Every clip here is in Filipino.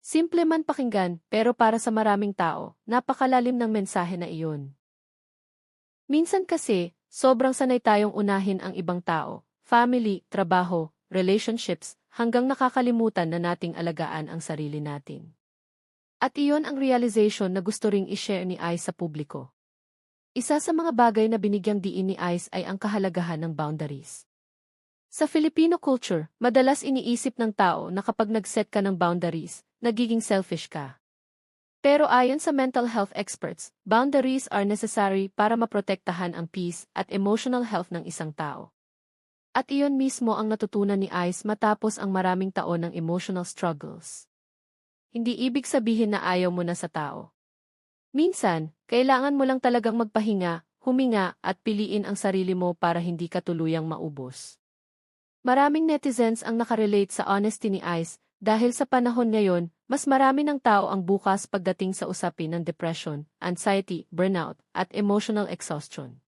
Simple man pakinggan, pero para sa maraming tao, napakalalim ng mensahe na iyon. Minsan kasi, sobrang sanay tayong unahin ang ibang tao, family, trabaho, relationships, hanggang nakakalimutan na nating alagaan ang sarili natin. At iyon ang realization na gusto ring i-share ni Ice sa publiko. Isa sa mga bagay na binigyang diin ni Ice ay ang kahalagahan ng boundaries. Sa Filipino culture, madalas iniisip ng tao na kapag nag-set ka ng boundaries, nagiging selfish ka. Pero ayon sa mental health experts, boundaries are necessary para maprotektahan ang peace at emotional health ng isang tao. At iyon mismo ang natutunan ni Ice matapos ang maraming taon ng emotional struggles. Hindi ibig sabihin na ayaw mo na sa tao. Minsan, kailangan mo lang talagang magpahinga, huminga at piliin ang sarili mo para hindi ka tuluyang maubos. Maraming netizens ang nakarelate sa honesty ni Ice dahil sa panahon ngayon, mas marami ng tao ang bukas pagdating sa usapin ng depression, anxiety, burnout, at emotional exhaustion.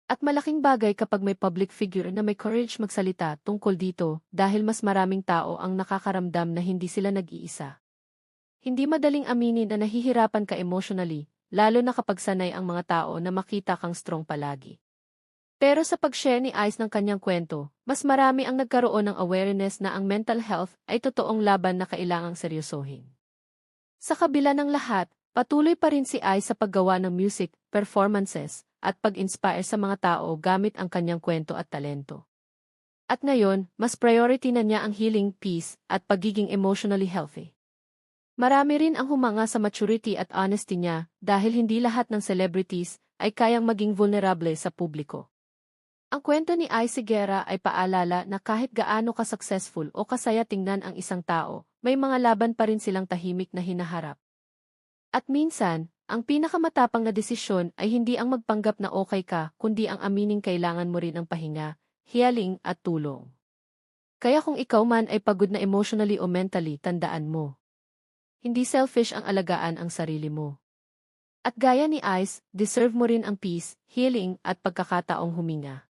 At malaking bagay kapag may public figure na may courage magsalita tungkol dito dahil mas maraming tao ang nakakaramdam na hindi sila nag-iisa. Hindi madaling aminin na nahihirapan ka emotionally, lalo na kapag sanay ang mga tao na makita kang strong palagi. Pero sa pag-share ni Ice ng kanyang kwento, mas marami ang nagkaroon ng awareness na ang mental health ay totoong laban na kailangang seryosohin. Sa kabila ng lahat, patuloy pa rin si Ice sa paggawa ng music, performances, at pag-inspire sa mga tao gamit ang kanyang kwento at talento. At ngayon, mas priority na niya ang healing, peace, at pagiging emotionally healthy. Marami rin ang humanga sa maturity at honesty niya dahil hindi lahat ng celebrities ay kayang maging vulnerable sa publiko. Ang kwento ni Ice Higuera ay paalala na kahit gaano ka-successful o kasaya tingnan ang isang tao, may mga laban pa rin silang tahimik na hinaharap. At minsan, ang pinakamatapang na desisyon ay hindi ang magpanggap na okay ka, kundi ang amining kailangan mo rin ng pahinga, healing at tulong. Kaya kung ikaw man ay pagod na emotionally o mentally, tandaan mo. Hindi selfish ang alagaan ang sarili mo. At gaya ni Ice, deserve mo rin ang peace, healing at pagkakataong huminga.